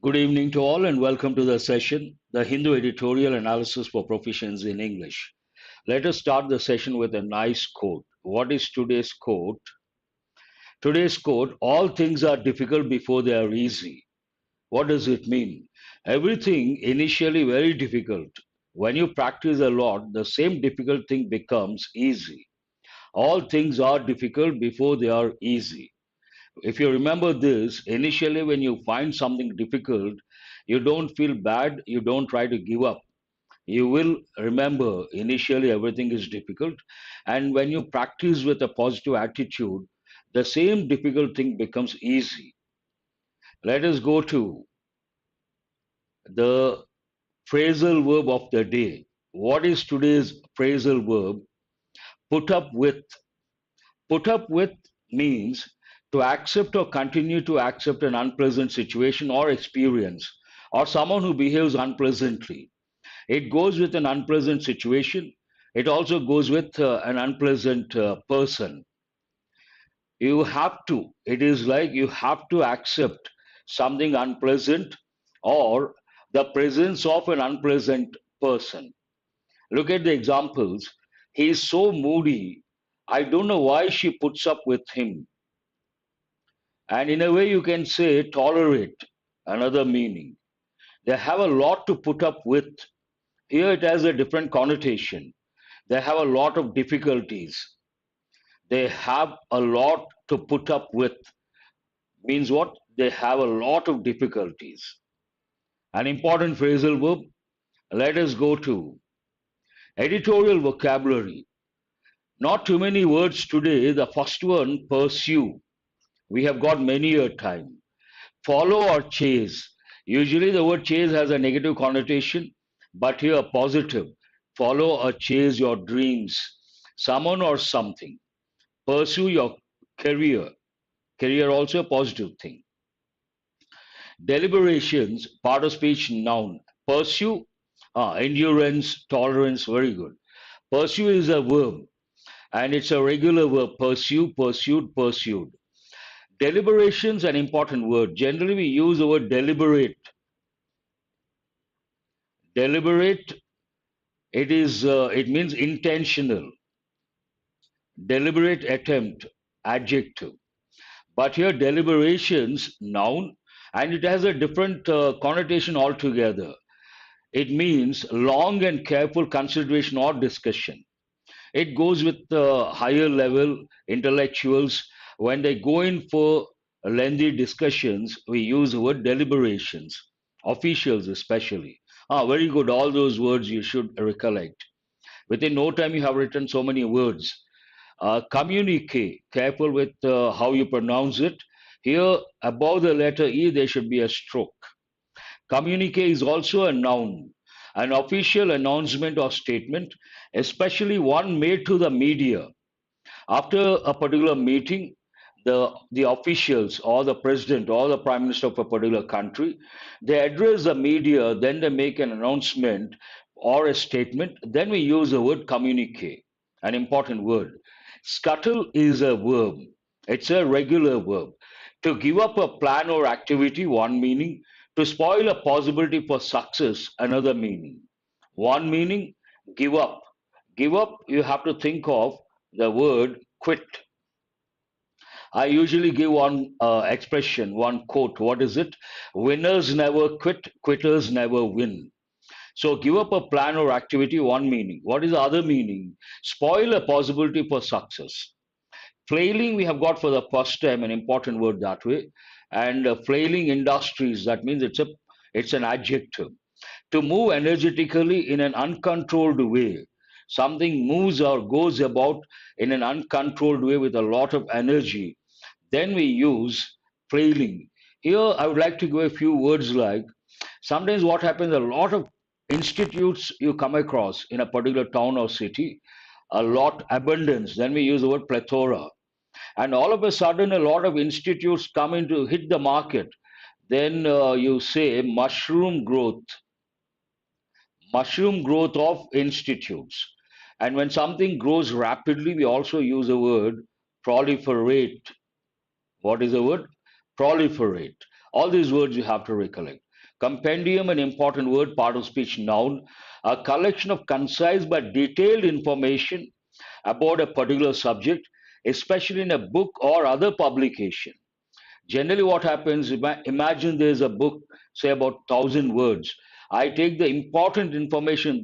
Good evening to all and welcome to the session, the Hindu Editorial Analysis for Proficiency in English. Let us start the session with a nice quote. What is today's quote? Today's quote, all things are difficult before they are easy. What does it mean? Everything initially very difficult. When you practice a lot, the same difficult thing becomes easy. All things are difficult before they are easy. If you remember this, initially when you find something difficult, you don't feel bad, you don't try to give up. You will remember initially everything is difficult, and when you practice with a positive attitude, the same difficult thing becomes easy. Let us go to the phrasal verb of the day. What is today's phrasal verb? Put up with. Put up with means to accept or continue to accept an unpleasant situation or experience, or someone who behaves unpleasantly. It goes with an unpleasant situation. It also goes with an unpleasant person. You have to, it is like you have to accept something unpleasant or the presence of an unpleasant person. Look at the examples. He is so moody. I don't know why she puts up with him. And in a way, you can say tolerate, another meaning. They have a lot to put up with. Here it has a different connotation. They have a lot of difficulties. They have a lot to put up with. Means what? They have a lot of difficulties. An important phrasal verb. Let us go to editorial vocabulary. Not too many words today. The first one, pursue. We have got many a time. Follow or chase. Usually the word chase has a negative connotation, but here positive. Follow or chase your dreams, someone or something. Pursue your career. Career also a positive thing. Deliberations, part of speech noun. Pursue, endurance, tolerance, very good. Pursue is a verb and it's a regular verb. Pursue, pursued, pursued. Deliberations, an important word. Generally, we use the word deliberate. Deliberate, it means intentional. Deliberate attempt, adjective. But here, deliberations, noun, and it has a different connotation altogether. It means long and careful consideration or discussion. It goes with higher level intellectuals. When they go in for lengthy discussions, we use the word deliberations, officials especially. Very good. All those words you should recollect. Within no time, you have written so many words. Communicate, careful with how you pronounce it. Here, above the letter E, there should be a stroke. Communique is also a noun, an official announcement or statement, especially one made to the media. After a particular meeting, the officials or the president or the prime minister of a particular country, they address the media, then they make an announcement or a statement. Then we use the word communique, an important word. Scuttle is a verb. It's a regular verb. To give up a plan or activity, one meaning. To spoil a possibility for success, another meaning. One meaning, give up. Give up, you have to think of the word quit. I usually give one expression, one quote. What is it? Winners never quit, quitters never win. So give up a plan or activity, one meaning. What is the other meaning? Spoil a possibility for success. Flailing, we have got for the first time an important word that way. And flailing industries, that means it's an adjective. To move energetically in an uncontrolled way. Something moves or goes about in an uncontrolled way with a lot of energy. Then we use flailing. Here, I would like to give a few words like sometimes what happens, a lot of institutes you come across in a particular town or city, a lot abundance. Then we use the word plethora. And all of a sudden, a lot of institutes come in to hit the market. Then you say mushroom growth of institutes. And when something grows rapidly, we also use the word proliferate. What is the word? Proliferate. All these words you have to recollect. Compendium, an important word, part of speech, noun, a collection of concise but detailed information about a particular subject, especially in a book or other publication. Generally, what happens, imagine there's a book, say about 1,000 words. I take the important information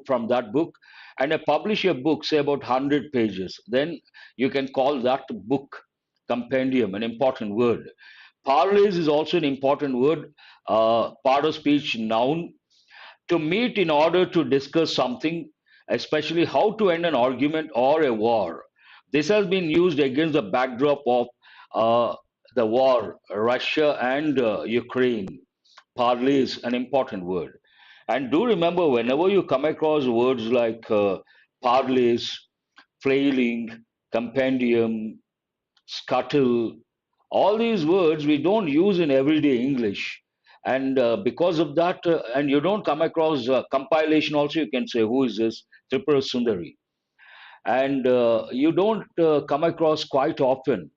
from that book and I publish a book, say about 100 pages. Then you can call that book compendium, an important word. Parlays is also an important word, part of speech, noun, to meet in order to discuss something, especially how to end an argument or a war. This has been used against the backdrop of the war, Russia and Ukraine. Parley is an important word. And do remember, whenever you come across words like parlays, flailing, compendium, scuttle, all these words we don't use in everyday English. And because of that, and you don't come across compilation also, you can say, who is this? Tripura Sundari. And you don't come across quite often.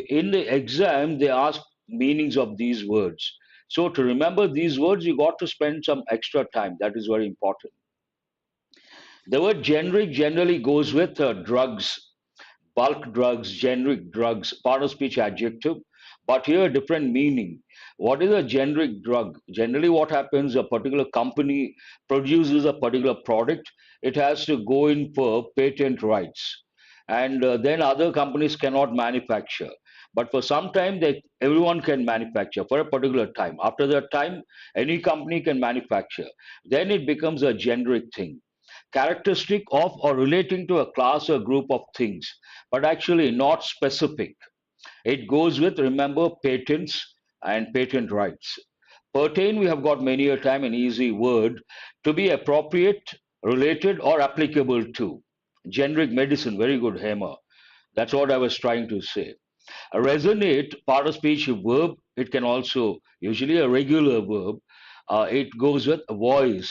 In the exam, they ask meanings of these words. So to remember these words, you got to spend some extra time. That is very important. The word generic generally goes with drugs, bulk drugs, generic drugs, part of speech adjective, but here a different meaning. What is a generic drug? Generally, what happens, a particular company produces a particular product, it has to go in for patent rights. And then other companies cannot manufacture. But for some time, everyone can manufacture for a particular time. After that time, any company can manufacture. Then it becomes a generic thing, characteristic of or relating to a class or group of things, but actually not specific. It goes with, remember, patents and patent rights. Pertain, we have got many a time an easy word, to be appropriate, related, or applicable to. Generic medicine, very good, Hema. That's what I was trying to say. A resonate, part of speech verb, it can also, usually a regular verb, it goes with a voice.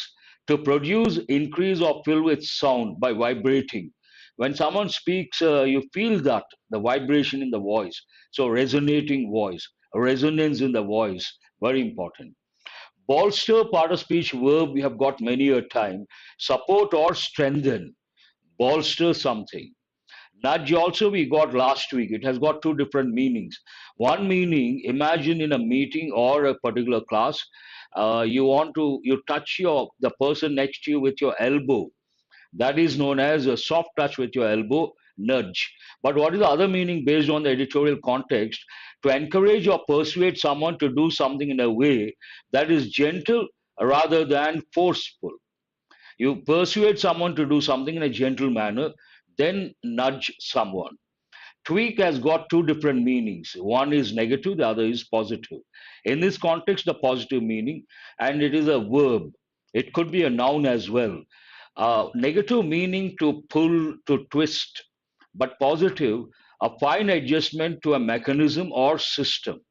To produce, increase, or fill with sound by vibrating. When someone speaks, you feel that, the vibration in the voice. So resonating voice, resonance in the voice, very important. Bolster, part of speech verb, we have got many a time. Support or strengthen, bolster something. Nudge also we got last week. It has got two different meanings. One meaning, imagine in a meeting or a particular class, you touch the person next to you with your elbow. That is known as a soft touch with your elbow, nudge. But what is the other meaning based on the editorial context? To encourage or persuade someone to do something in a way that is gentle rather than forceful. You persuade someone to do something in a gentle manner, then nudge someone. Tweak has got two different meanings. One is negative, the other is positive. In this context, the positive meaning, and it is a verb. It could be a noun as well. Negative meaning to pull, to twist, but positive, a fine adjustment to a mechanism or system.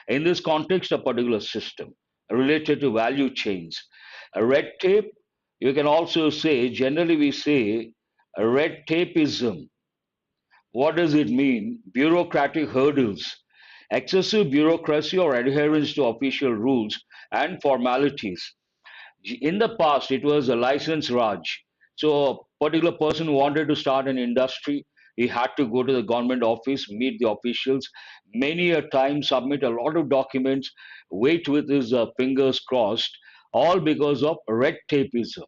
In this context, a particular system related to value chains. A red tape, you can also say, generally we say, a red tapeism. What does it mean? Bureaucratic hurdles, excessive bureaucracy or adherence to official rules and formalities. In the past, it was a license Raj. So, a particular person who wanted to start an industry, he had to go to the government office, meet the officials, many a time submit a lot of documents, wait with his fingers crossed, all because of red tapeism,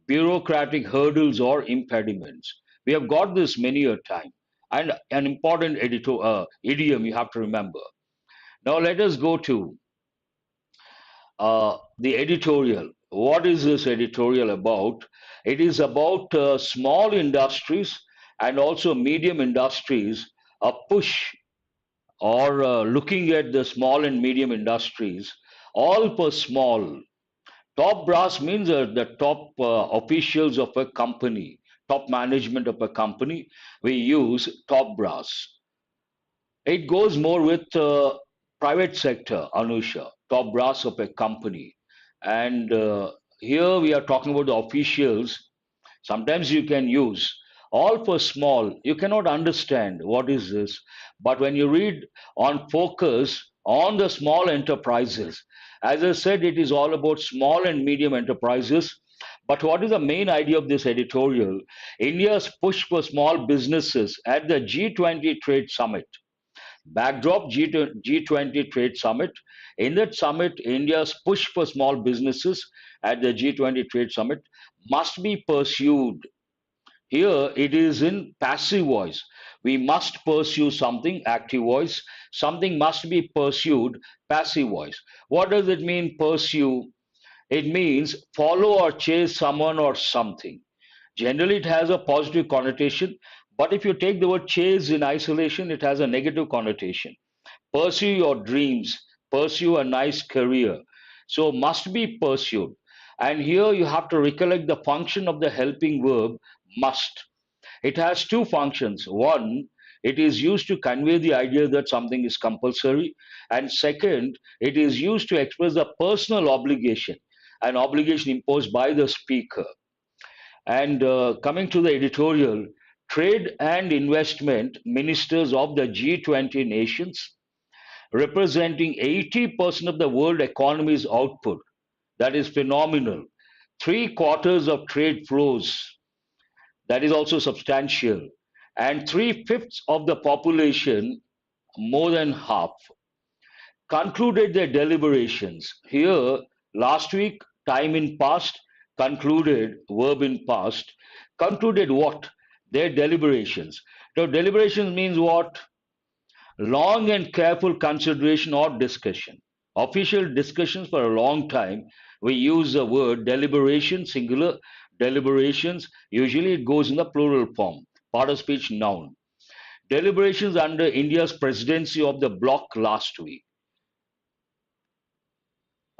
bureaucratic hurdles or impediments. We have got this many a time. And an important idiom you have to remember. Now, let us go to the editorial. What is this editorial about? It is about small industries and also medium industries, a push or looking at the small and medium industries, all for small. Top brass means the top officials of a company, top management of a company. We use top brass. It goes more with private sector, Anusha, top brass of a company. And here we are talking about the officials. Sometimes you can use all for small. You cannot understand what is this. But when you read on focus on the small enterprises. As I said, it is all about small and medium enterprises. But what is the main idea of this editorial? India's push for small businesses at the G20 Trade Summit. Backdrop G20 Trade Summit. In that summit, India's push for small businesses at the G20 Trade Summit must be pursued. Here it is in passive voice. We must pursue something, active voice. Something must be pursued, passive voice. What does it mean, pursue? It means follow or chase someone or something. Generally, it has a positive connotation, but if you take the word chase in isolation, it has a negative connotation. Pursue your dreams, pursue a nice career. So, must be pursued. And here you have to recollect the function of the helping verb must. It has two functions. One, it is used to convey the idea that something is compulsory. And second, it is used to express a personal obligation, an obligation imposed by the speaker. And coming to the editorial, trade and investment ministers of the G20 nations, representing 80% of the world economy's output. That is phenomenal. Three quarters of trade flows, that is also substantial. And three-fifths of the population, more than half, concluded their deliberations. Here, last week, time in past, concluded, verb in past, concluded what? Their deliberations. Now, deliberations means what? Long and careful consideration or discussion. Official discussions for a long time, we use the word deliberation, singular deliberations. Usually it goes in the plural form, part of speech noun. Deliberations under India's presidency of the bloc last week.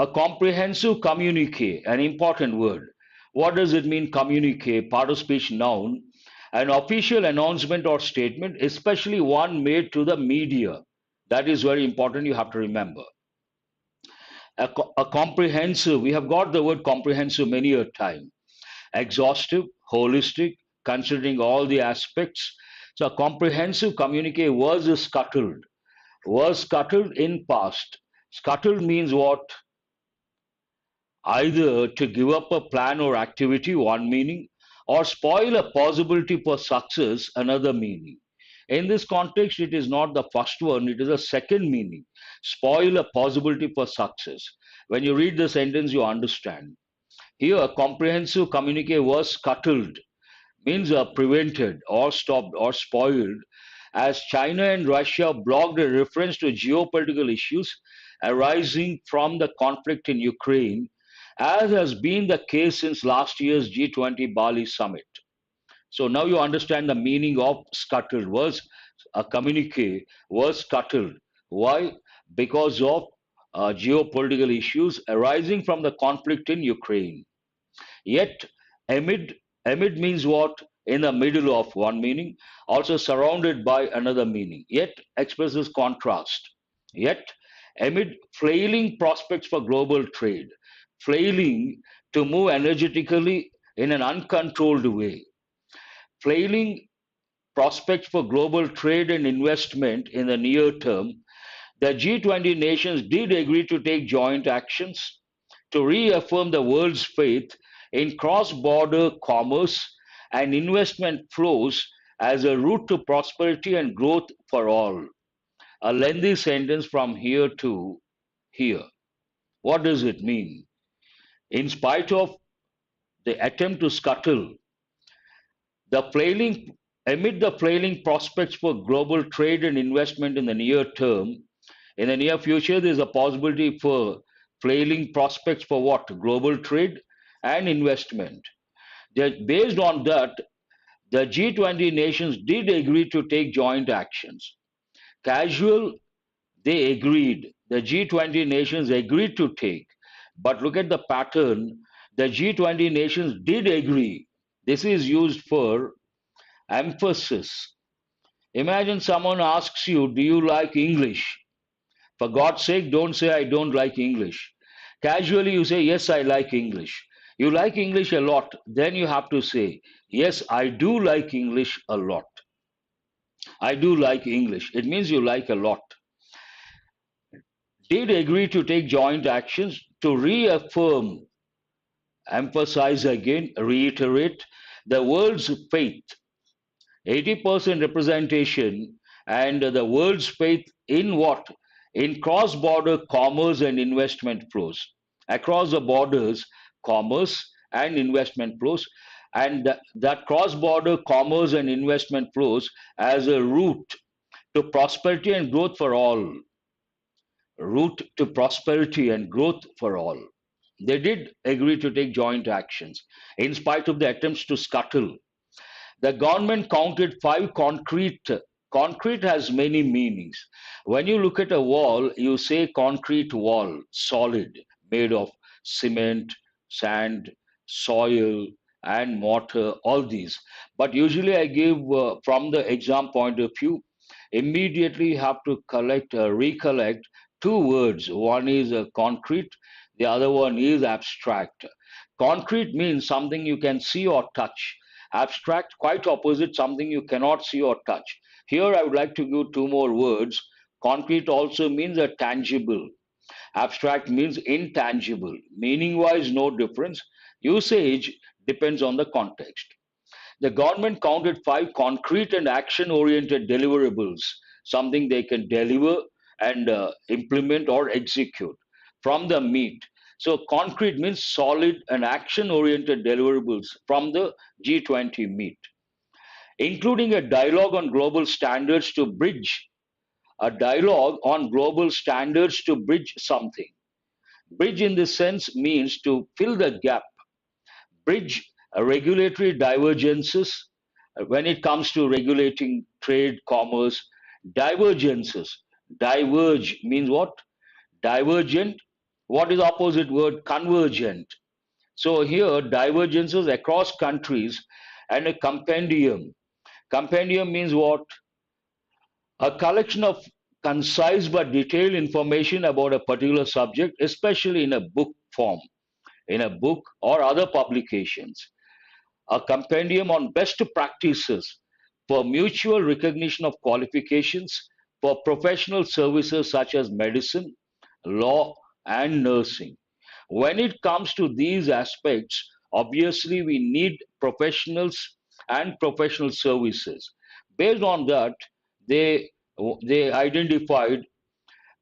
A comprehensive communique, an important word. What does it mean, communique? Part of speech noun. An official announcement or statement, especially one made to the media. That is very important, you have to remember. A comprehensive, we have got the word comprehensive many a time. Exhaustive, holistic, considering all the aspects. So a comprehensive communique was scuttled in past. Scuttled means what? Either to give up a plan or activity, one meaning, or spoil a possibility for success, another meaning. In this context, it is not the first one, it is a second meaning. Spoil a possibility for success. When you read the sentence, you understand. Here, comprehensive communique was scuttled, means prevented or stopped or spoiled, as China and Russia blocked a reference to geopolitical issues arising from the conflict in Ukraine, as has been the case since last year's G20 Bali summit. So now you understand the meaning of scuttled. Was a communique was scuttled. Why? Because of geopolitical issues arising from the conflict in Ukraine. Yet, amid, amid means what? In the middle of one meaning, also surrounded by another meaning. Yet expresses contrast. Yet, amid flailing prospects for global trade, flailing to move energetically in an uncontrolled way, flailing prospects for global trade and investment in the near term, the G20 nations did agree to take joint actions to reaffirm the world's faith in cross border commerce and investment flows as a route to prosperity and growth for all. A lengthy sentence from here to here. What does it mean? In spite of the attempt to scuttle the flailing, amid the flailing prospects for global trade and investment in the near term, in the near future, there is a possibility for flailing prospects for what? Global trade and investment. Based on that, the G20 nations did agree to take joint actions. Casual, they agreed. The G20 nations agreed to take. But look at the pattern. The G20 nations did agree. This is used for emphasis. Imagine someone asks you, do you like English? For God's sake, don't say, I don't like English. Casually, you say, yes, I like English. You like English a lot. Then you have to say, yes, I do like English a lot. I do like English. It means you like a lot. did agree to take joint actions to reaffirm, emphasize again, reiterate the world's faith, 80% representation, and the world's faith in what? In cross border commerce and investment flows. Across the borders, commerce and investment flows, and that cross border commerce and investment flows as a route to prosperity and growth for all. Route to prosperity and growth for all. They did agree to take joint actions in spite of the attempts to scuttle. The government counted five concrete. Concrete has many meanings. When you look at a wall, you say concrete wall, solid, made of cement, sand, soil, and mortar, all these. But usually I give, from the exam point of view, immediately you have to recollect two words. One is concrete, the other one is abstract. Concrete means something you can see or touch. Abstract, quite opposite, something you cannot see or touch. Here I would like to give two more words. Concrete also means a tangible. Abstract means intangible. Meaning wise, no difference. Usage depends on the context. The government counted five concrete and action oriented deliverables, something they can deliver and implement or execute from the meet. So, concrete means solid and action oriented deliverables from the G20 meet, including a dialogue on global standards to bridge. A dialogue on global standards to bridge something. Bridge in this sense means to fill the gap, bridge regulatory divergences when it comes to regulating trade, commerce, divergences. Diverge means what? Divergent. What is the opposite word? Convergent. So here, divergences across countries and a compendium. Compendium means what? A collection of concise but detailed information about a particular subject, especially in a book form, in a book or other publications. A compendium on best practices for mutual recognition of qualifications for professional services such as medicine, law, and nursing. When it comes to these aspects, obviously we need professionals and professional services. Based on that, they they identified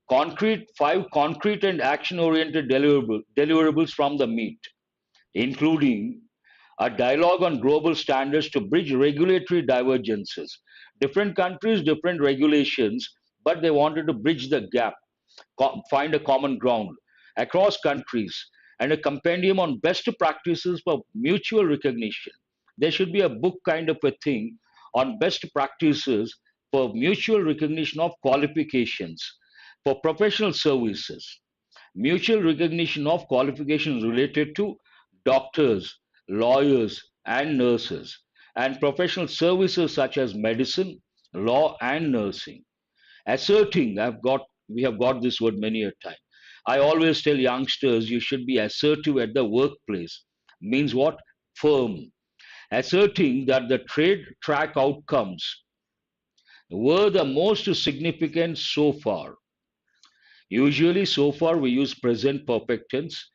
five concrete and action oriented deliverables from the meet, including a dialogue on global standards to bridge regulatory divergences. Different countries, different regulations, but they wanted to bridge the gap, find a common ground across countries, and a compendium on best practices for mutual recognition. There should be a book kind of a thing on best practices for mutual recognition of qualifications for professional services, mutual recognition of qualifications related to doctors, lawyers, and nurses, and professional services such as medicine, law, and nursing. Asserting, we have got this word many a time. I always tell youngsters you should be assertive at the workplace. Means what? Firm. Asserting that the trade track outcomes were the most significant so far. Usually, so far, we use present perfect tense.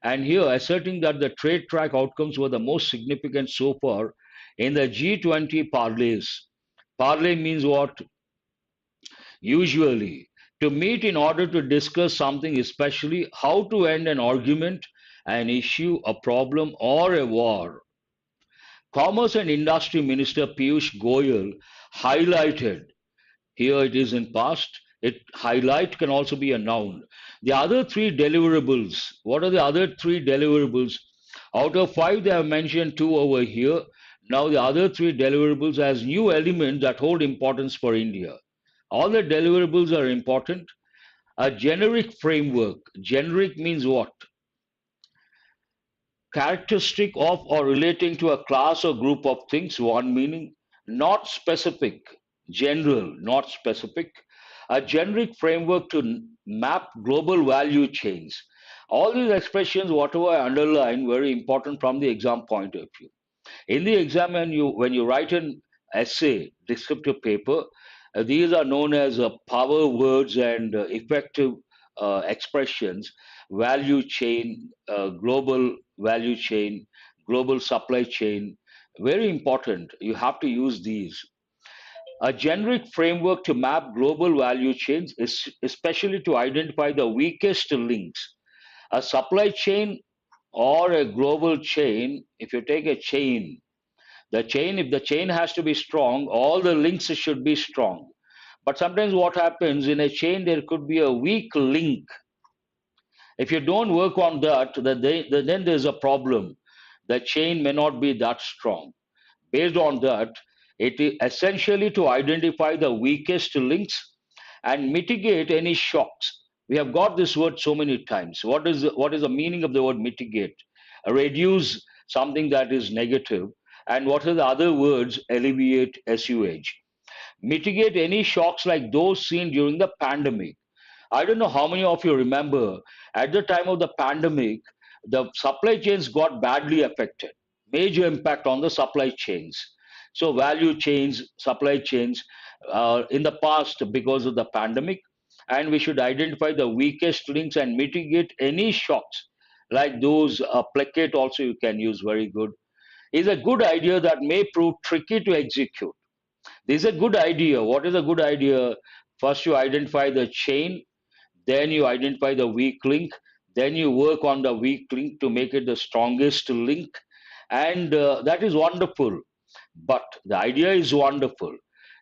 And here, asserting that the trade track outcomes were the most significant so far in the G20 parlays. Parlay means what? Usually, to meet in order to discuss something, especially how to end an argument, an issue, a problem, or a war. Commerce and Industry Minister Piyush Goyal highlighted. Here it is in past. It highlight can also be a noun. The other three deliverables. What are the other three deliverables? Out of five, they have mentioned two over here. Now the other three deliverables as new elements that hold importance for India. All the deliverables are important. A generic framework. Generic means what? Characteristic of or relating to a class or group of things, one meaning. Not specific. General, not specific. A generic framework to map global value chains. All these expressions, whatever I underline, very important from the exam point of view. In the exam, when you write an essay, descriptive paper, these are known as power words and effective expressions: value chain, global value chain, global supply chain. Very important. You have to use these. A generic framework to map global value chains is especially to identify the weakest links. A supply chain or a global chain, if you take a chain, if the chain has to be strong, all the links should be strong. But sometimes what happens in a chain, there could be a weak link. If you don't work on that, then there's a problem. The chain may not be that strong. Based on that, it is essentially to identify the weakest links and mitigate any shocks. We have got this word so many times. What is the meaning of the word mitigate? Reduce something that is negative. And what are the other words? Alleviate, assuage. Mitigate any shocks like those seen during the pandemic. I don't know how many of you remember at the time of the pandemic, the supply chains got badly affected, major impact on the supply chains. So, value chains, supply chains in the past because of the pandemic, and we should identify the weakest links and mitigate any shocks like those. Placate also you can use, very good. Is a good idea that may prove tricky to execute. This is a good idea. What is a good idea? First, you identify the chain, then you identify the weak link, then you work on the weak link to make it the strongest link, and that is wonderful. But the idea is wonderful.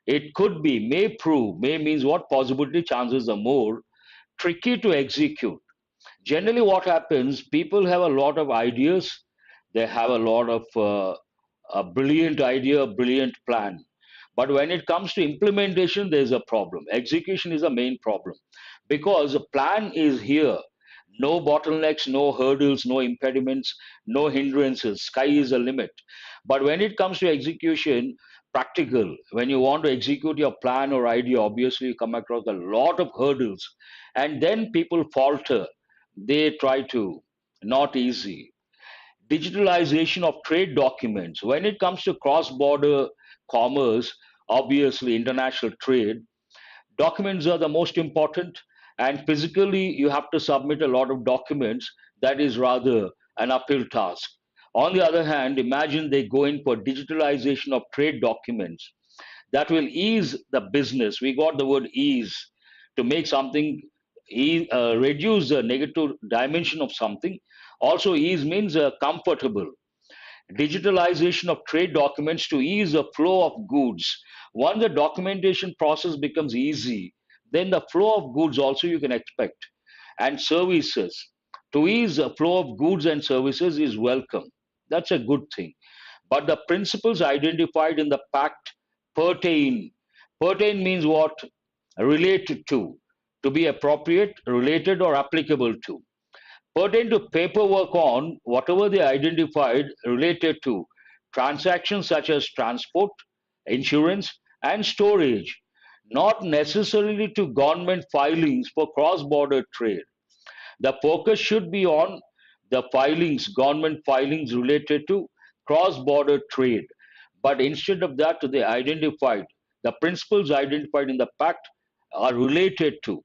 It could be, may prove, may means what? Possibility, chances are more tricky to execute. Generally what happens, people have a lot of ideas, they have a lot of a brilliant idea, a brilliant plan, but when it comes to implementation there's a problem. Execution is a main problem, because the plan is here, no bottlenecks, no hurdles, no impediments, no hindrances, sky is the limit. But when it comes to execution, practical, when you want to execute your plan or idea, obviously you come across a lot of hurdles, and then people falter, they try to, not easy. Digitalization of trade documents. When it comes to cross border commerce, obviously international trade, documents are the most important, and physically you have to submit a lot of documents. That is rather an uphill task. On the other hand, imagine they go in for digitalization of trade documents. That will ease the business. We got the word ease, to make something reduce the negative dimension of something. Also, ease means comfortable. Digitalization of trade documents to ease the flow of goods. Once the documentation process becomes easy, then the flow of goods also you can expect. And services. To ease the flow of goods and services is welcome. That's a good thing. But the principles identified in the pact pertain. Pertain means what? Related to. To be appropriate, related, or applicable to. Pertain to paperwork on whatever they identified related to transactions such as transport, insurance, and storage, not necessarily to government filings for cross border trade. The focus should be on the filings, government filings related to cross border trade. But instead of that, they identified the principles identified in the pact are related to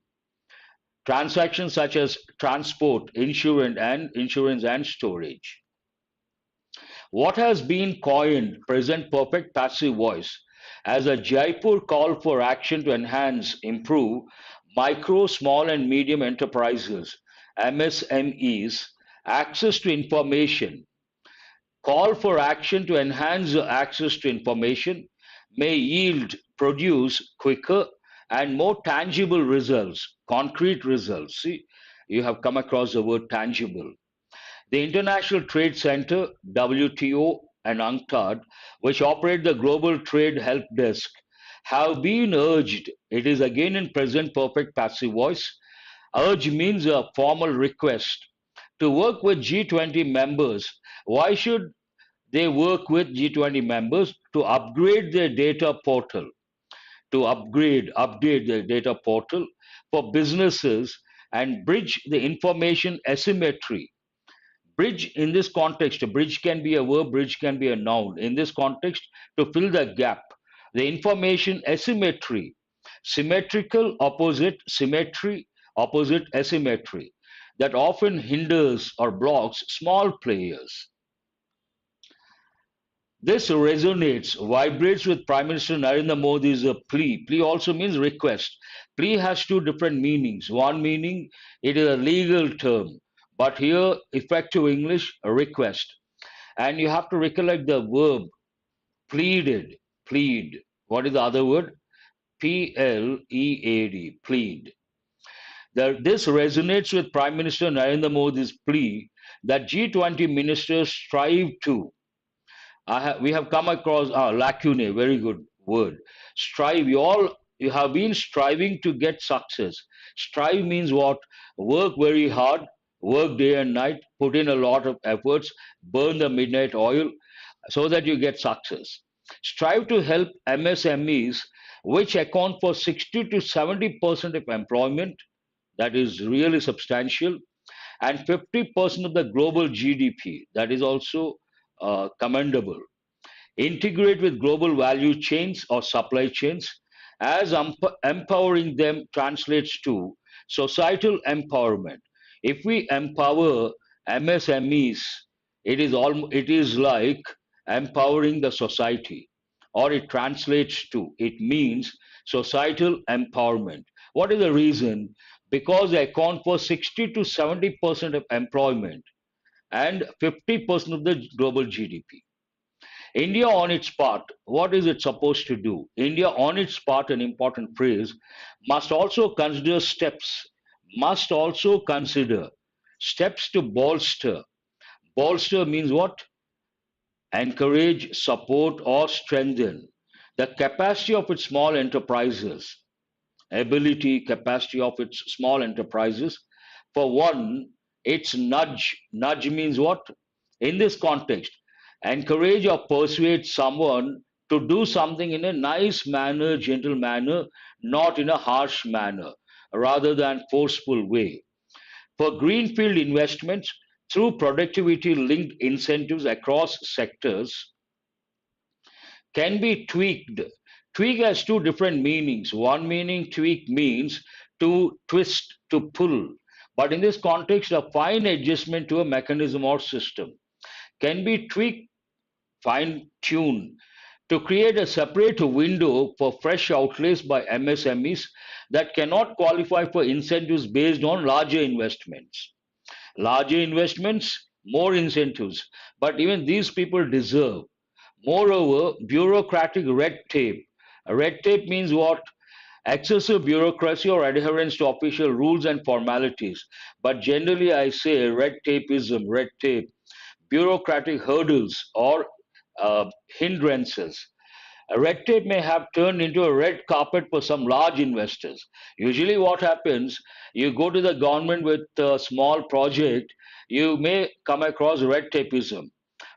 transactions such as transport, insurance and storage. What has been coined present perfect passive voice as a Jaipur call for action to enhance, improve micro, small and medium enterprises, MSMEs, access to information. Call for action to enhance access to information may yield, produce quicker and more tangible results, concrete results. See, you have come across the word tangible. The International Trade Center, WTO, and UNCTAD, which operate the Global Trade Help Desk, have been urged, it is again in present perfect passive voice, urge means a formal request, to work with G20 members. Why should they work with G20 members? To upgrade their data portal, update their data portal for businesses and bridge the information asymmetry. Bridge in this context, a bridge can be a verb, bridge can be a noun. In this context, to fill the gap, the information asymmetry, symmetrical opposite, symmetry, opposite asymmetry, that often hinders or blocks small players. This resonates, vibrates with Prime Minister Narendra Modi's plea. Plea also means request. Plea has two different meanings. One meaning, it is a legal term, but here, effective English, a request. And you have to recollect the verb pleaded, plead. What is the other word? Plead, plead. This resonates with Prime Minister Narendra Modi's plea that G20 ministers strive to. We have come across lacunae, very good word. Strive. You have been striving to get success. Strive means what? Work very hard, work day and night, put in a lot of efforts, burn the midnight oil, so that you get success. Strive to help MSMEs, which account for 60 to 70% of employment, that is really substantial, and 50% of the global GDP, that is also commendable. Integrate with global value chains or supply chains, as empowering them translates to societal empowerment. If we empower MSMEs, it is like empowering the society, or it translates to, it means societal empowerment. What is the reason? Because they account for 60 to 70% of employment and 50% of the global GDP. India on its part, what is it supposed to do? India on its part, an important phrase, must also consider steps, must also consider steps to bolster. Bolster means what? Encourage, support, or strengthen the capacity of its small enterprises, ability, capacity of its small enterprises. For one, it's nudge. Nudge means what? In this context, encourage or persuade someone to do something in a nice manner, gentle manner, not in a harsh manner, rather than forceful way. For greenfield investments, through productivity linked incentives across sectors, can be tweaked. Tweak has two different meanings. One meaning, tweak means to twist, to pull. But in this context, a fine adjustment to a mechanism or system can be tweaked, fine tuned, to create a separate window for fresh outlays by MSMEs that cannot qualify for incentives based on larger investments. Larger investments, more incentives. But even these people deserve. Moreover, bureaucratic red tape. Red tape means what? Excessive bureaucracy or adherence to official rules and formalities. But generally, I say red tape, bureaucratic hurdles or hindrances. A red tape may have turned into a red carpet for some large investors. Usually, what happens, you go to the government with a small project, you may come across red tapeism.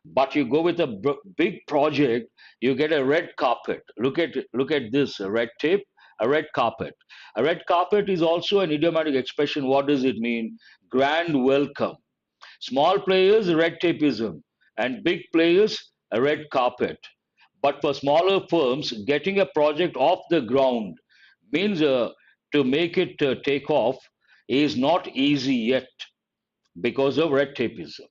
But you go with a big project, you get a red carpet. Look at this, a red tape, a red carpet. A red carpet is also an idiomatic expression. What does it mean? Grand welcome. Small players, red tapeism, and big players, a red carpet. But for smaller firms, getting a project off the ground means to make it take off is not easy yet because of red tapeism.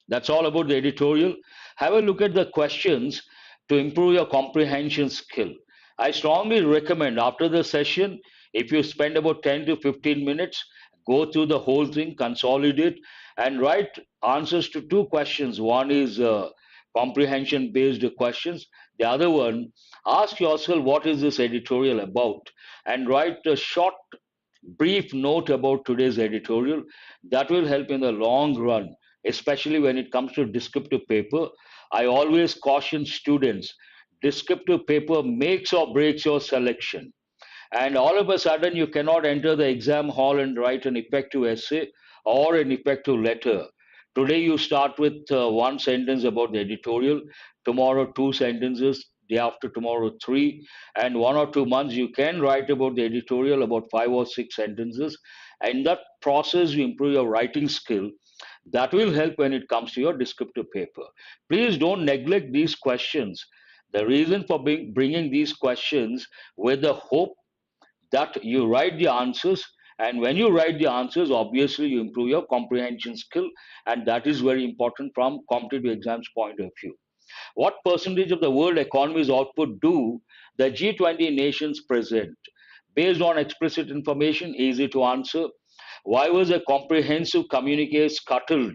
That's all about the editorial. Have a look at the questions to improve your comprehension skill. I strongly recommend after the session, if you spend about 10 to 15 minutes, go through the whole thing, consolidate, and write answers to two questions. One is comprehension based questions. The other one, ask yourself what is this editorial about, and write a short brief note about today's editorial. That will help in the long run, especially when it comes to descriptive paper. I always caution students, descriptive paper makes or breaks your selection. And all of a sudden, you cannot enter the exam hall and write an effective essay or an effective letter. Today, you start with one sentence about the editorial, tomorrow, two sentences, day after tomorrow, three, and 1 or 2 months, you can write about the editorial about 5 or 6 sentences. And that process, you improve your writing skill. That will help when it comes to your descriptive paper. Please don't neglect these questions. The reason for bringing these questions with the hope that you write the answers And when you write the answers, obviously you improve your comprehension skill, and that is very important from competitive exams point of view. What percentage of the world economy's output do the G20 nations present? Based on explicit information, easy to answer. Why was a comprehensive communique scuttled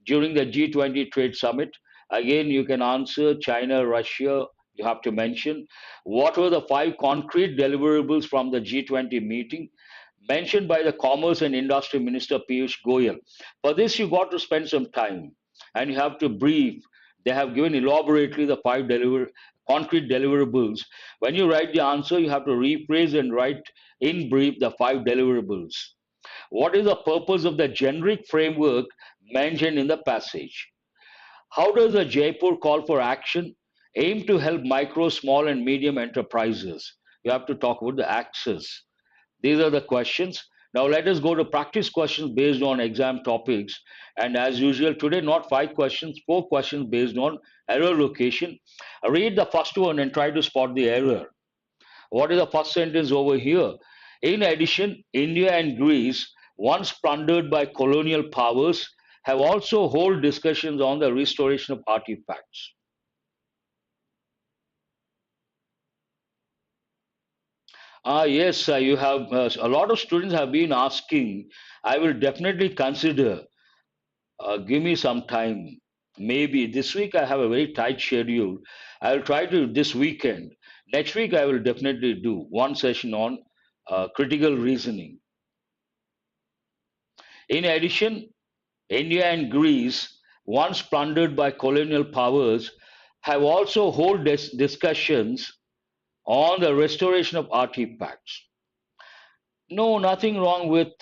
during the G20 trade summit? Again, you can answer China, Russia, you have to mention. What were the five concrete deliverables from the G20 meeting? Mentioned by the Commerce and Industry Minister Piyush Goyal. For this, you got to spend some time and you have to brief. They have given elaborately the concrete deliverables. When you write the answer, you have to rephrase and write in brief the five deliverables. What is the purpose of the generic framework mentioned in the passage? How does the Jaipur call for action aim to help micro, small, and medium enterprises? You have to talk about the access. These are the questions. Now let us go to practice questions based on exam topics. And as usual, today not five questions, four questions based on error location. Read the first one and try to spot the error. What is the first sentence over here? In addition, India and Greece, once plundered by colonial powers, have also held discussions on the restoration of artifacts. Yes, you have a lot of students have been asking. I will definitely consider. Give me some time. Maybe this week I have a very tight schedule. I will try to this weekend. Next week I will definitely do one session on critical reasoning. In addition, India and Greece, once plundered by colonial powers, have also held discussions on the restoration of artifacts. No, nothing wrong with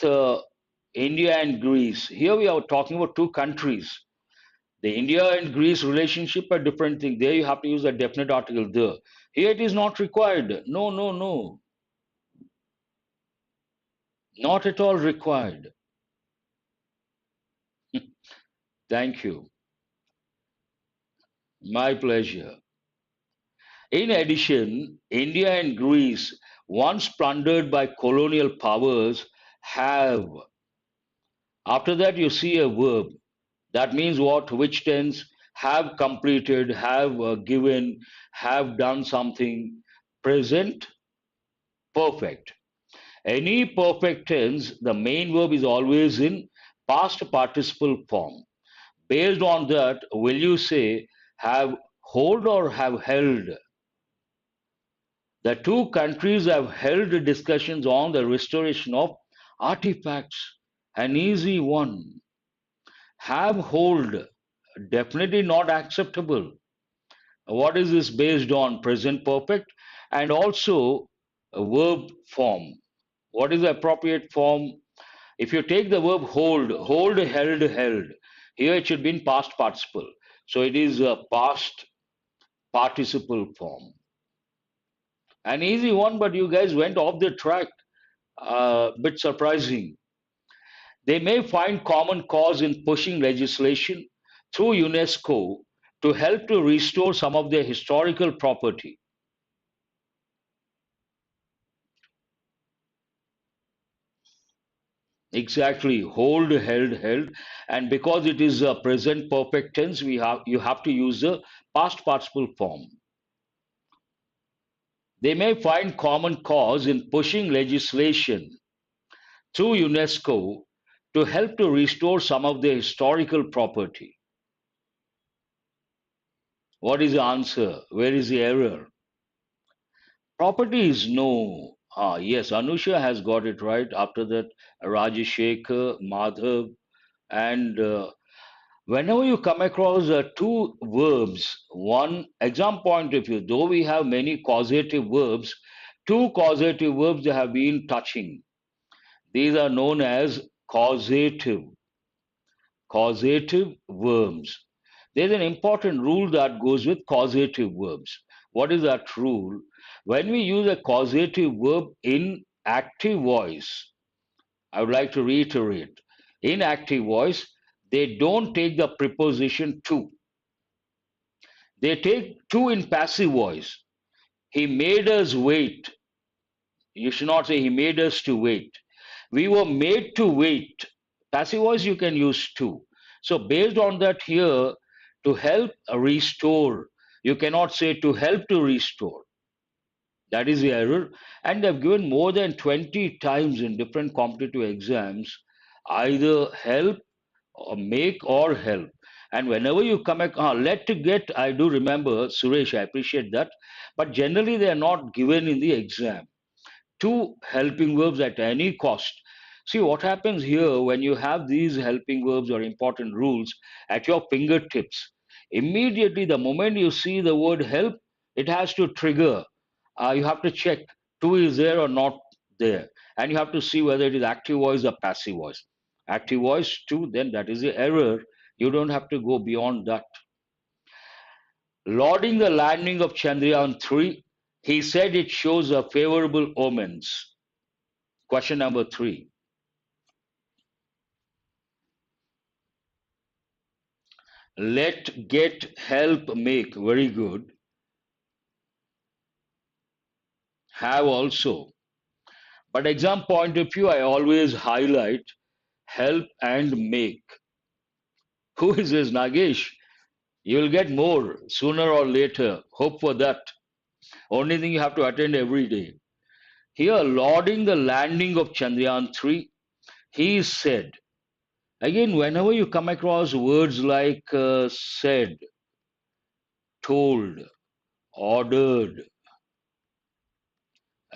India and Greece. Here we are talking about two countries. The India and Greece relationship are different thing. There you have to use a definite article there. Here it is not required. No, no, no. Not at all required. Thank you. My pleasure. In addition, India and Greece, once plundered by colonial powers, have. After that, you see a verb. That means what? Which tense? Have completed, have given, have done something. Present perfect. Any perfect tense, the main verb is always in past participle form. Based on that, will you say have hold or have held? The two countries have held discussions on the restoration of artifacts. An easy one. Have hold, definitely not acceptable. What is this based on? Present perfect and also a verb form. What is the appropriate form? If you take the verb hold, hold, held, held, here it should be in past participle. So it is a past participle form. An easy one, but you guys went off the track. Bit surprising. They may find common cause in pushing legislation through UNESCO to help to restore some of their historical property. Exactly, hold, held, held, and because it is a present perfect tense, we have you have to use the past participle form. They may find common cause in pushing legislation through UNESCO to help to restore some of their historical property. What is the answer? Where is the error? Property is no. Yes, Anusha has got it right. After that, Rajashekar, Madhav, and whenever you come across two verbs, one exam point of view, though we have many causative verbs, two causative verbs they have been touching. These are known as causative verbs. There's an important rule that goes with causative verbs. What is that rule? When we use a causative verb in active voice, I would like to reiterate, in active voice, they don't take the preposition to. They take to in passive voice. He made us wait. You should not say he made us to wait. We were made to wait. Passive voice you can use too. So based on that here, to help restore, you cannot say to help to restore. That is the error. And they've given more than 20 times in different competitive exams, either help or make or help. And whenever you come back, let to get, I do remember, Suresh, I appreciate that. But generally, they are not given in the exam. Two helping verbs at any cost. See what happens here when you have these helping verbs or important rules at your fingertips. Immediately, the moment you see the word help, it has to trigger. You have to check two is there or not there, and you have to see whether it is active voice or passive voice. Active voice two, then that is the error. You don't have to go beyond that. Lauding the landing of Chandrayaan 3, he said it shows a favorable omens. Question number 3. Let, get, help, make. Very good. Have also. But exam point of view, I always highlight help and make. Who is this, Nagesh? You will get more sooner or later. Hope for that. Only thing you have to attend every day. Here, lauding the landing of Chandrayaan 3, he said. Again, whenever you come across words like said, told, ordered,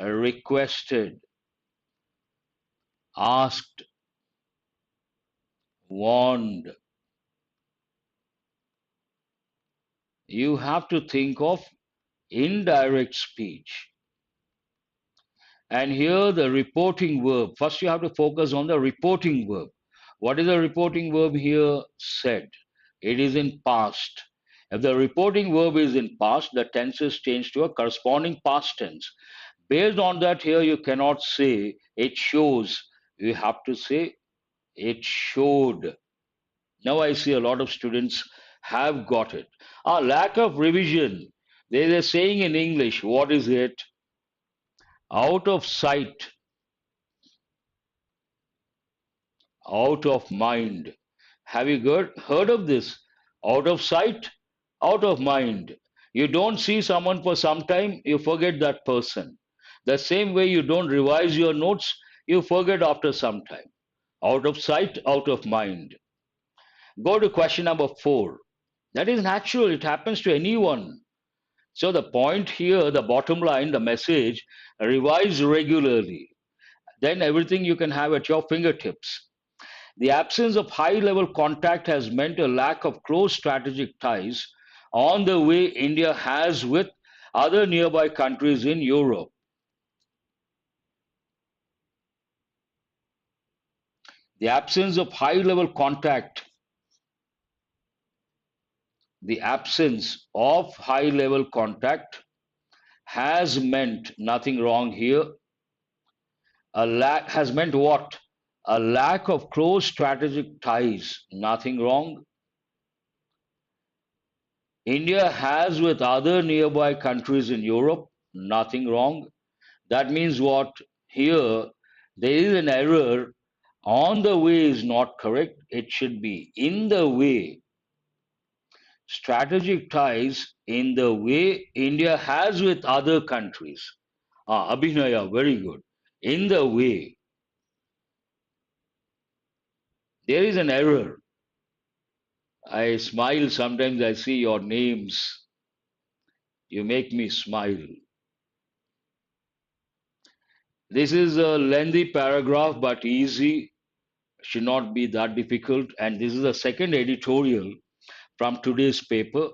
requested, asked, warned, you have to think of indirect speech. And here the reporting verb. First, you have to focus on the reporting verb. What is the reporting verb here? Said. It is in past. If the reporting verb is in past, the tense is changed to a corresponding past tense. Based on that, here you cannot say it shows. You have to say it showed. Now I see a lot of students have got it. Lack of revision. There is a saying in English. What is it? Out of sight, out of mind. Have you heard of this? Out of sight, out of mind. You don't see someone for some time, you forget that person. The same way you don't revise your notes, you forget after some time. Out of sight, out of mind. Go to question number 4. That is natural, it happens to anyone. So the point here, the bottom line, the message, revise regularly. Then everything you can have at your fingertips. The absence of high level contact has meant a lack of close strategic ties on the way India has with other nearby countries in Europe. The absence of high level contact, the absence of high level contact has meant nothing wrong here. A lack has meant what? A lack of close strategic ties, nothing wrong. India has with other nearby countries in Europe, nothing wrong. That means what? Here, there is an error. On the way is not correct. It should be in the way. Strategic ties in the way India has with other countries. Abhinaya, very good. In the way. There is an error. I smile sometimes I see your names. You make me smile. This is a lengthy paragraph but easy, should not be that difficult. And this is the second editorial from today's paper.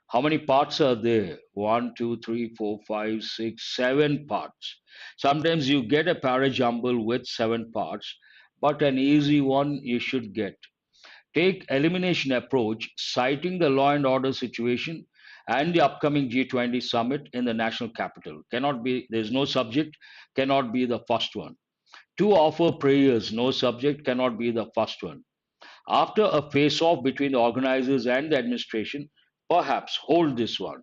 How many parts are there? One, two, three, four, five, six, 7 parts. Sometimes you get a para jumble with 7 parts, but an easy one you should get. Take elimination approach, citing the law and order situation and the upcoming G20 summit in the national capital. Cannot be, there's no subject, cannot be the first one. To offer prayers, no subject, cannot be the first one. After a face off between the organizers and the administration, perhaps hold this one.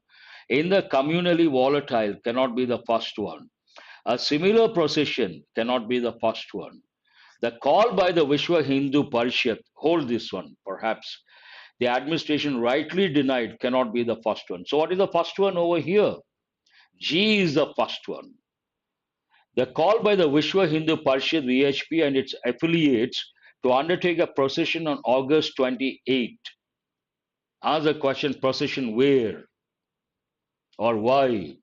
In the communally volatile, cannot be the first one. A similar procession cannot be the first one. The call by the Vishwa Hindu Parishad, hold this one, perhaps. The administration rightly denied cannot be the first one. So, what is the first one over here? G is the first one. The call by the Vishwa Hindu Parishad VHP and its affiliates to undertake a procession on August 28. Ask the question, procession where or why?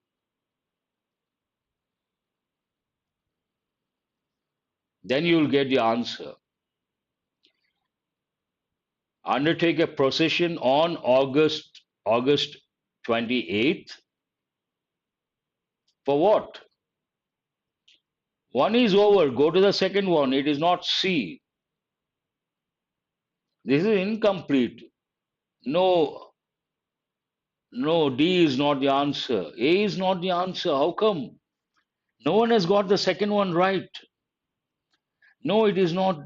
Then you will get the answer. Undertake a procession on August 28th. For what? One is over. Go to the second one. It is not C. This is incomplete. No, no, D is not the answer. A is not the answer. How come? No one has got the second one right. No, it is not.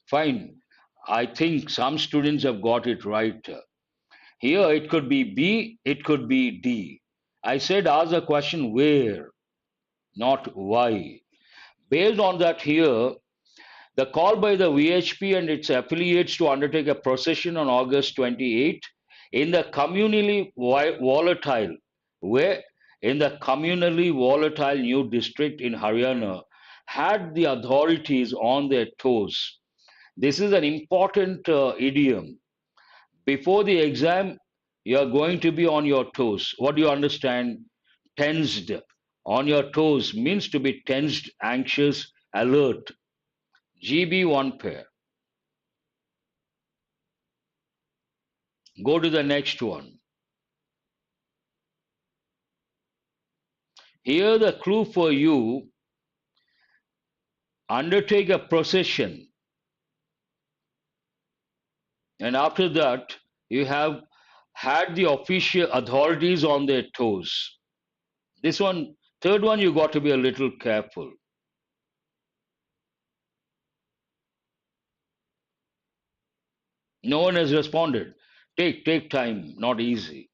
Fine. I think some students have got it right. Here it could be B, it could be D. I said ask the question where, not why. Based on that, here, the call by the VHP and its affiliates to undertake a procession on August 28 in the communally volatile, where in the communally volatile new district in Haryana had the authorities on their toes. This is an important idiom. Before the exam, you are going to be on your toes. What do you understand? Tensed. On your toes means to be tensed, anxious, alert. GB one pair. Go to the next one. Here the clue for you, undertake a procession. And after that, you have had the official authorities on their toes. This one, third one, you got to be a little careful. No one has responded. Take time, not easy.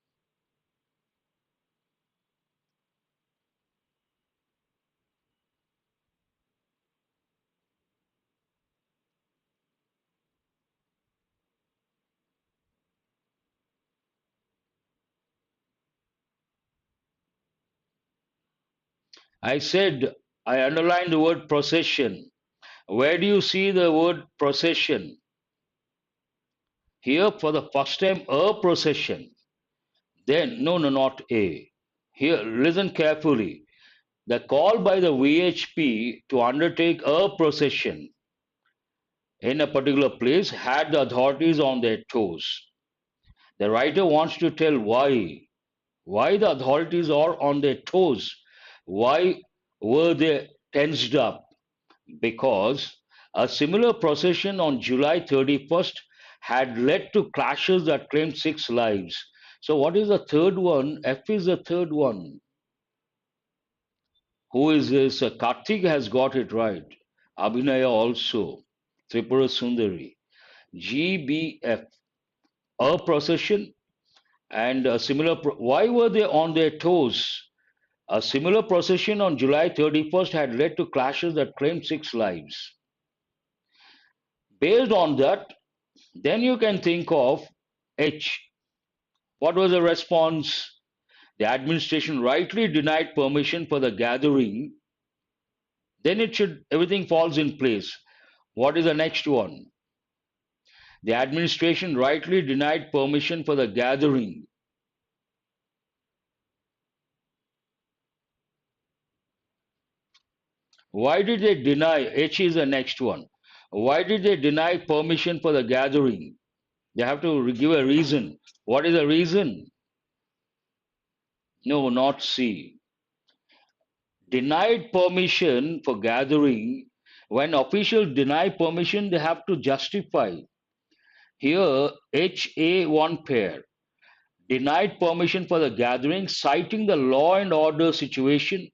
I said I underlined the word procession. Where do you see the word procession? Here for the first time, a procession. Then, no, no, not A. Here, listen carefully. The call by the VHP to undertake a procession in a particular place had the authorities on their toes. The writer wants to tell why the authorities are on their toes. Why were they tensed up? Because a similar procession on July 31st had led to clashes that claimed 6 lives. So, what is the third one? F is the third one. Who is this? Karthik has got it right. Abhinaya also. Tripura Sundari. GBF. A procession and a similar. Why were they on their toes? A similar procession on July 31st had led to clashes that claimed 6 lives. Based on that, then you can think of H. What was the response? The administration rightly denied permission for the gathering. Then it should everything falls in place. What is the next one? The administration rightly denied permission for the gathering. Why did they deny? H is the next one. Why did they deny permission for the gathering? They have to give a reason. What is the reason? No, not C. Denied permission for gathering. When officials deny permission, they have to justify. Here, HA1 pair denied permission for the gathering, citing the law and order situation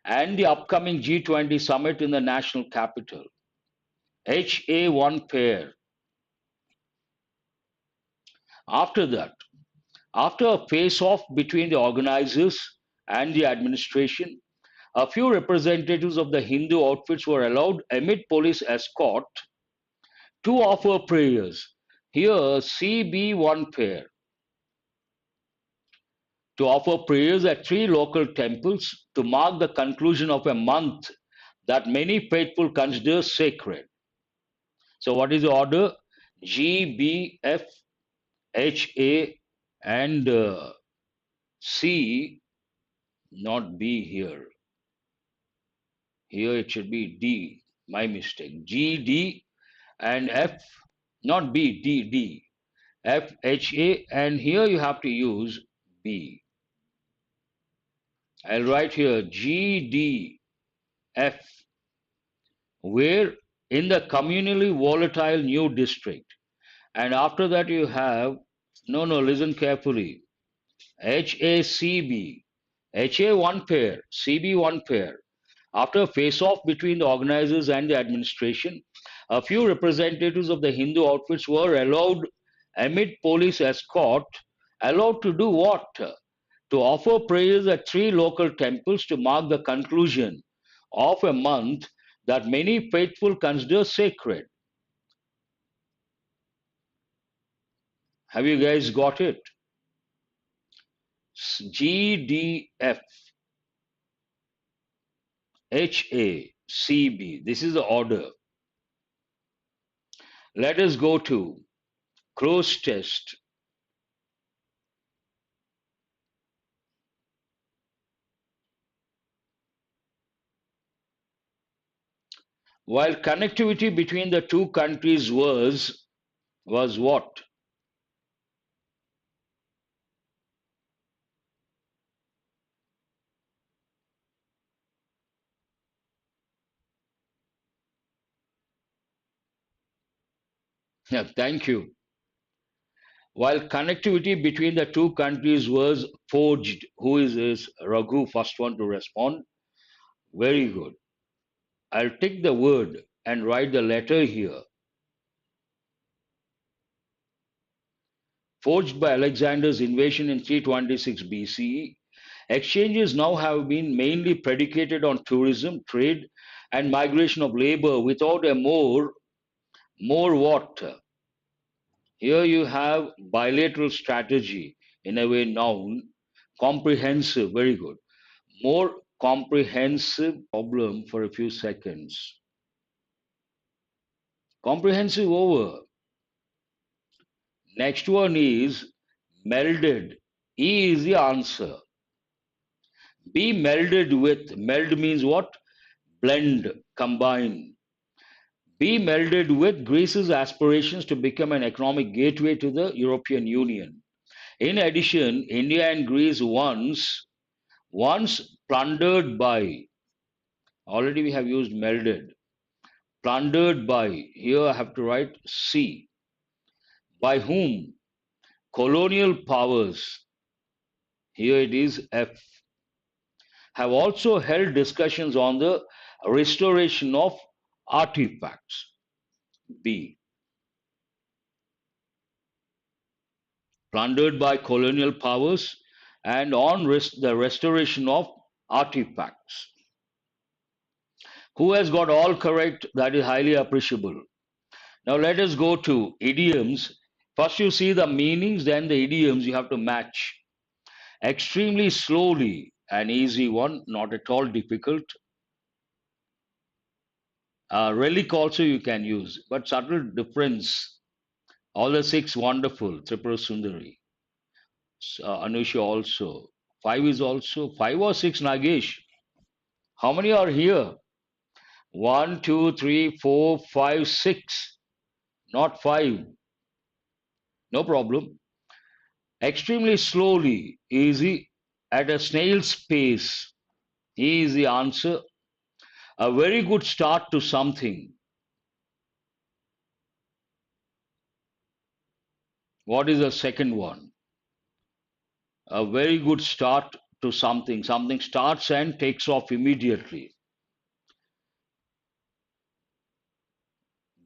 and the upcoming G20 summit in the national capital. HA1 pair. After that, After a face-off between the organizers and the administration, a few representatives of the Hindu outfits were allowed amid police escort to offer prayers. Here, CB1 pair to offer prayers at three local temples to mark the conclusion of a month that many faithful consider sacred. So, what is the order? G, B, F, H, A, and C, not B here. Here it should be D. My mistake. G, D, and F, not B, D, D. F, H, A, and here you have to use B. I'll write here G, D, F, where in the communally volatile new district. And after that you have, no, no, listen carefully. HACB, HA one pair, CB one pair. After a face-off between the organizers and the administration, a few representatives of the Hindu outfits were allowed, amid police escort, allowed to do what? To offer prayers at three local temples to mark the conclusion of a month that many faithful consider sacred. Have you guys got it? GDF, HACB. This is the order. Let us go to Cloze Test. While connectivity between the two countries was what? Yeah, thank you. While connectivity between the two countries was forged, who is this? Raghu, first one to respond. Very good. I'll take the word and write the letter here. Forged by Alexander's invasion in 326 BCE, exchanges now have been mainly predicated on tourism, trade, and migration of labor without a more what? Here you have bilateral strategy, in a way noun, comprehensive, very good. More comprehensive problem for a few seconds. Comprehensive over. Next one is melded. E is the answer. Be melded with. Meld means what? Blend, combine. Be melded with Greece's aspirations to become an economic gateway to the European Union. In addition, India and Greece once plundered by, already we have used melded, plundered by, here I have to write C. By whom? Colonial powers, here it is F, have also held discussions on the restoration of artifacts, B. Plundered by colonial powers and on the restoration of artifacts. Who has got all correct? That is highly appreciable. Now let us go to idioms. First you see the meanings, then the idioms you have to match. Extremely slowly, an easy one, not at all difficult. Relic also you can use, but subtle difference. All the six wonderful. Tripura Sundari. Anusha also. Five is also. Five or six, Nagesh? How many are here? One, two, three, four, five, six. Not five. No problem. Extremely slowly, easy, at a snail's pace. Is the answer. A very good start to something. What is the second one? A very good start to something. Something starts and takes off immediately.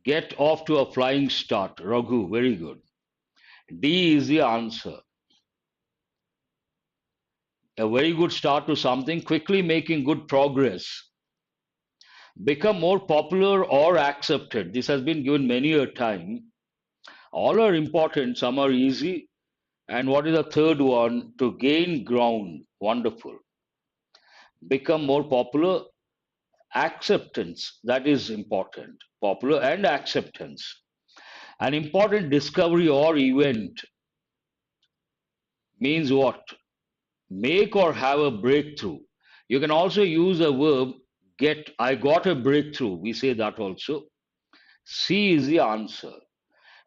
Get off to a flying start. Raghu, very good. D is the answer. a very good start to something, quickly making good progress, become more popular or accepted. This has been given many a time. All are important, some are easy. And what is the third one? To gain ground. Wonderful. Become more popular, acceptance. That is important. Popular and acceptance. An important discovery or event means what? Make or have a breakthrough. You can also use a verb get. I got a breakthrough. We say that also. C is the answer.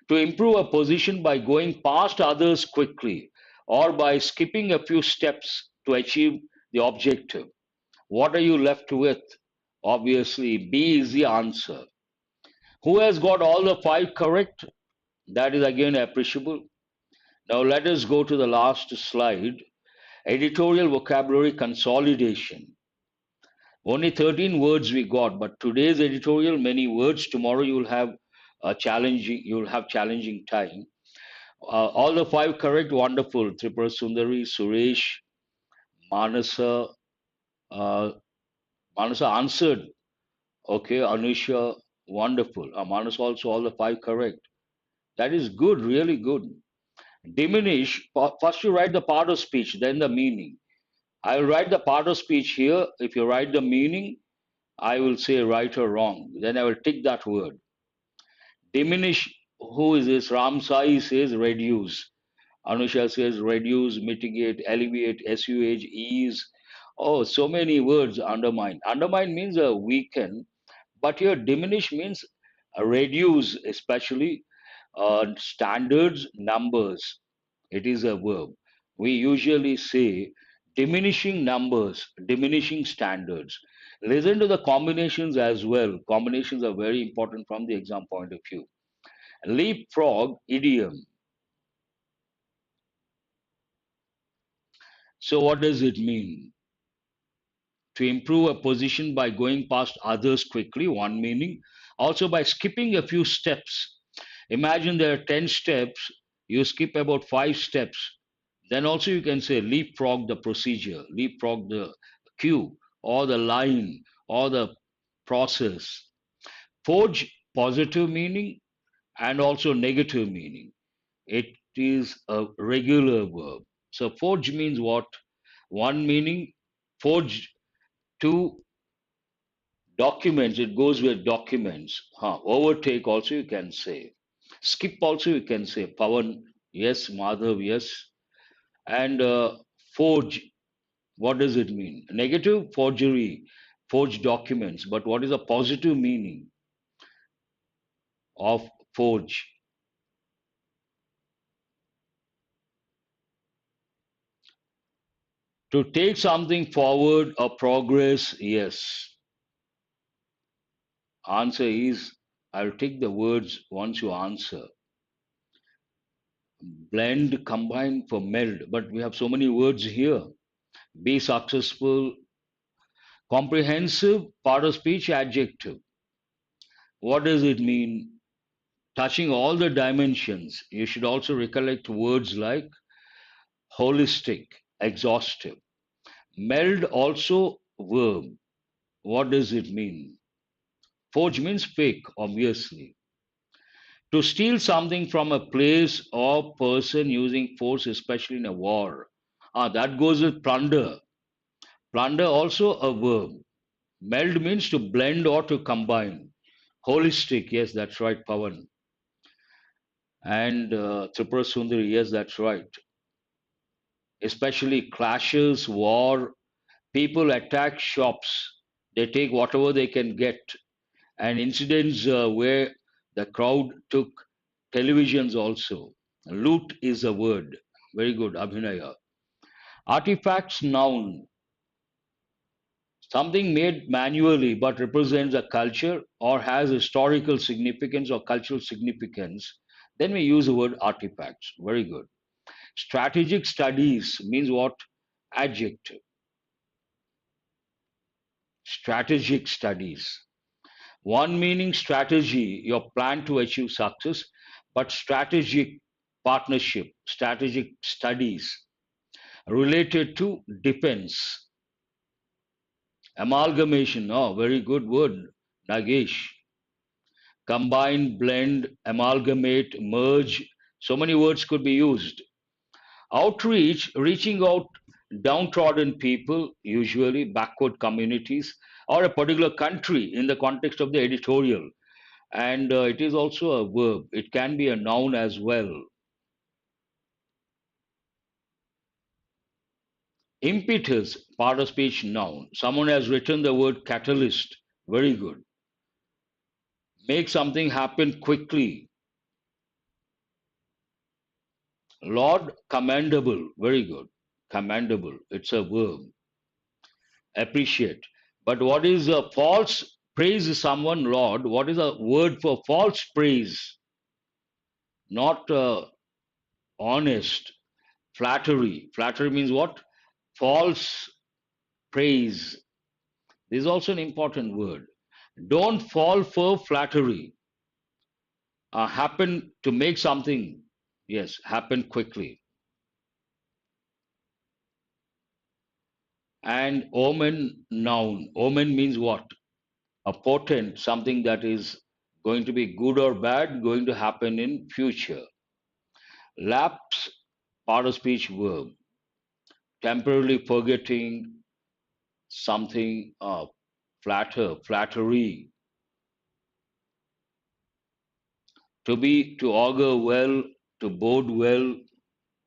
To improve a position by going past others quickly or by skipping a few steps to achieve the objective. What are you left with? Obviously, B is the answer. Who has got all the five correct? That is again appreciable. Now let us go to the last slide. Editorial vocabulary consolidation. Only 13 words we got, but today's editorial, many words. Tomorrow you'll have challenging time. All the five correct, wonderful. Tripura Sundari, Suresh, Manasa, uh, Manasa answered. Okay, Anusha, wonderful. Manasa also all the five correct. That is good, really good. Diminish. First you write the part of speech, then the meaning. I will write the part of speech here. If you write the meaning, I will say right or wrong. Then I will tick that word. Diminish. Who is this? Ram Sai says reduce. Anusha says reduce, mitigate, alleviate, assuage, ease. Oh, so many words. Undermine. Undermine means weaken, but here diminish means reduce, especially standards, numbers. It is a verb. We usually say diminishing numbers, diminishing standards. Listen to the combinations as well. Combinations are very important from the exam point of view. Leapfrog idiom. So, what does it mean? To improve a position by going past others quickly, one meaning. Also, by skipping a few steps. Imagine there are 10 steps, you skip about 5 steps. Then also you can say leapfrog the procedure, leapfrog the queue, or the line, or the process. Forge positive meaning and also negative meaning. It is a regular verb. So forge means what? One meaning, forge. Two, documents, it goes with documents. Overtake also you can say. Skip also you can say. Pawan, yes. Madhav, yes. And forge, what does it mean? Negative, forgery, forged documents. But what is a positive meaning of forge? To take something forward or progress, yes. Answer is, I'll take the words once you answer. Blend, combine for meld. But we have so many words here. Be successful, comprehensive, part of speech, adjective. What does it mean? Touching all the dimensions. You should also recollect words like holistic, exhaustive. Meld also verb. What does it mean? Forge means fake, obviously. To steal something from a place or person using force, especially in a war. That goes with plunder. Plunder also a verb. Meld means to blend or to combine. Holistic, yes, that's right, Pavan. And Tripura Sundari, yes, that's right. Especially clashes, war, people attack shops. They take whatever they can get. And incidents where the crowd took televisions also. Loot is a word. Very good, Abhinaya. Artifacts, noun. Something made manually but represents a culture or has historical significance or cultural significance. Then we use the word artifacts. Very good. Strategic studies means what? Adjective. Strategic studies. One meaning strategy, your plan to achieve success, but strategic partnership, strategic studies. Related to depends. Amalgamation. Oh, very good word, Nagesh. Combine, blend, amalgamate, merge. So many words could be used. Outreach, reaching out downtrodden people, usually backward communities, or a particular country in the context of the editorial. And it is also a verb. It can be a noun as well. Impetus, part of speech noun. Someone has written the word catalyst. Very good. Make something happen quickly. Lord, commendable. Very good. Commendable. It's a verb. Appreciate. But what is a false praise is someone, Lord? What is a word for false praise? Not honest. Flattery. Flattery means what? False praise. This is also an important word. Don't fall for flattery. Happen to make something, yes, happen quickly. And omen, noun. Omen means what? A portent, something that is going to be good or bad, going to happen in future. Lapse, part of speech verb. Temporarily forgetting something, flatter, flattery. To be, to augur well, to bode well,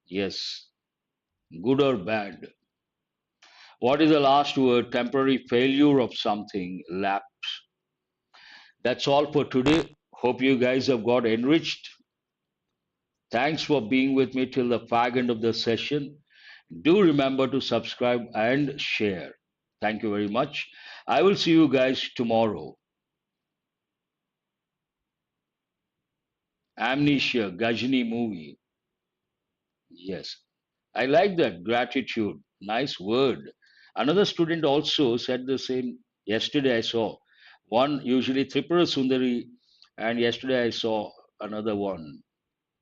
yes, good or bad. What is the last word? Temporary failure of something, lapse. That's all for today. Hope you guys have got enriched. Thanks for being with me till the fag end of the session. Do remember to subscribe and share. Thank you very much. I will see you guys tomorrow. Amnesia, Gajini movie. Yes. I like that. Gratitude. Nice word. Another student also said the same. Yesterday I saw one, usually Tripura Sundari, and yesterday I saw another one.